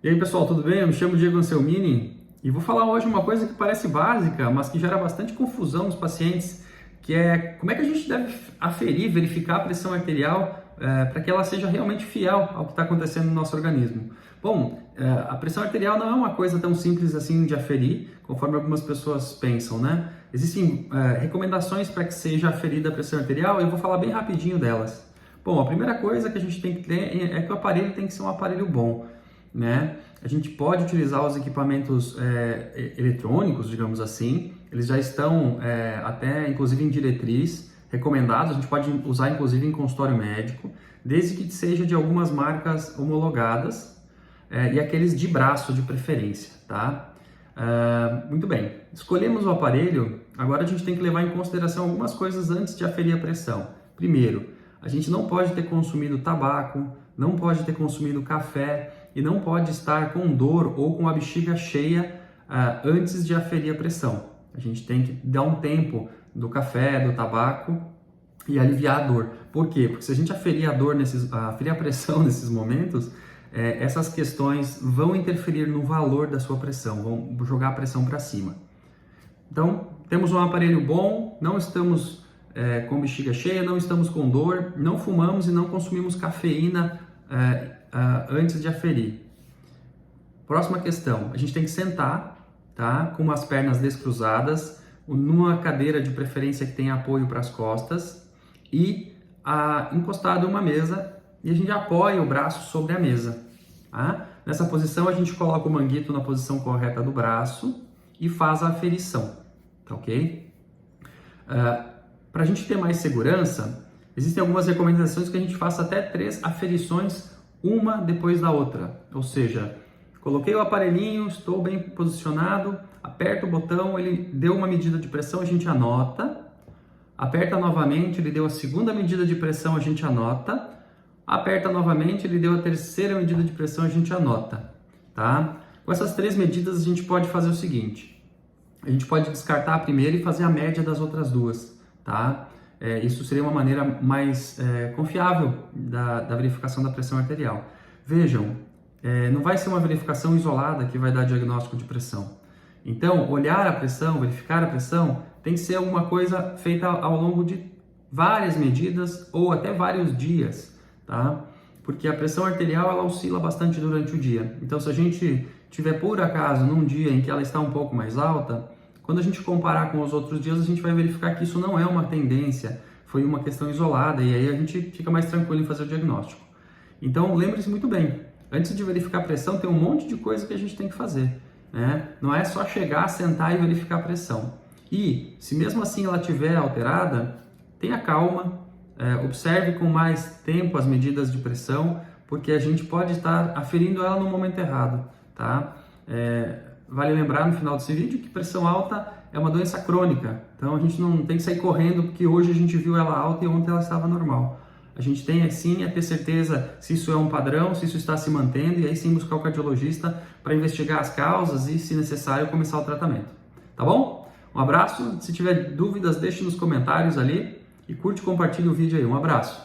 E aí pessoal, tudo bem? Eu me chamo Diego Anselmini e vou falar hoje uma coisa que parece básica, mas que gera bastante confusão nos pacientes, que é como é que a gente deve aferir, verificar a pressão arterial para que ela seja realmente fiel ao que está acontecendo no nosso organismo. Bom, a pressão arterial não é uma coisa tão simples assim de aferir, conforme algumas pessoas pensam, né? Existem recomendações para que seja aferida a pressão arterial e eu vou falar bem rapidinho delas. Bom, a primeira coisa que a gente tem que ter é que o aparelho tem que ser um aparelho bom, né? A gente pode utilizar os equipamentos eletrônicos, digamos assim, eles já estão até inclusive em diretriz recomendados, a gente pode usar inclusive em consultório médico, desde que seja de algumas marcas homologadas e aqueles de braço de preferência, tá? Muito bem, escolhemos o aparelho, agora a gente tem que levar em consideração algumas coisas antes de aferir a pressão. Primeiro, a gente não pode ter consumido tabaco, não pode ter consumido café e não pode estar com dor ou com a bexiga cheia antes de aferir a pressão. A gente tem que dar um tempo do café, do tabaco e aliviar a dor. Por quê? Porque se a gente aferir a pressão nesses momentos, essas questões vão interferir no valor da sua pressão, vão jogar a pressão para cima. Então, temos um aparelho bom, não estamos com bexiga cheia, não estamos com dor, não fumamos e não consumimos cafeína antes de aferir. Próxima questão, a gente tem que sentar, tá? Com as pernas descruzadas, numa cadeira de preferência que tenha apoio para as costas e encostado em uma mesa e a gente apoia o braço sobre a mesa. Tá? Nessa posição a gente coloca o manguito na posição correta do braço e faz a aferição, tá ok? Para a gente ter mais segurança, existem algumas recomendações que a gente faça até 3 aferições, uma depois da outra. Ou seja, coloquei o aparelhinho, estou bem posicionado, aperto o botão, ele deu uma medida de pressão, a gente anota. Aperta novamente, ele deu a segunda medida de pressão, a gente anota. Aperta novamente, ele deu a terceira medida de pressão, a gente anota. Tá? Com essas 3 medidas, a gente pode fazer o seguinte. A gente pode descartar a primeira e fazer a média das outras duas. Tá? Isso seria uma maneira mais confiável da verificação da pressão arterial. Vejam, não vai ser uma verificação isolada que vai dar diagnóstico de pressão. Então, olhar a pressão, verificar a pressão, tem que ser alguma coisa feita ao longo de várias medidas ou até vários dias, tá? Porque a pressão arterial ela oscila bastante durante o dia. Então, se a gente tiver por acaso num dia em que ela está um pouco mais alta, quando a gente comparar com os outros dias, a gente vai verificar que isso não é uma tendência, foi uma questão isolada e aí a gente fica mais tranquilo em fazer o diagnóstico. Então, lembre-se muito bem, antes de verificar a pressão, tem um monte de coisa que a gente tem que fazer, né? Não é só chegar, sentar e verificar a pressão. E, se mesmo assim ela estiver alterada, tenha calma, observe com mais tempo as medidas de pressão, porque a gente pode estar aferindo ela no momento errado, tá? Vale lembrar no final desse vídeo que pressão alta é uma doença crônica, então a gente não tem que sair correndo porque hoje a gente viu ela alta e ontem ela estava normal. A gente tem sim a ter certeza se isso é um padrão, se isso está se mantendo e aí sim buscar o cardiologista para investigar as causas e, se necessário, começar o tratamento. Tá bom? Um abraço, se tiver dúvidas deixe nos comentários ali e curte e compartilhe o vídeo aí. Um abraço!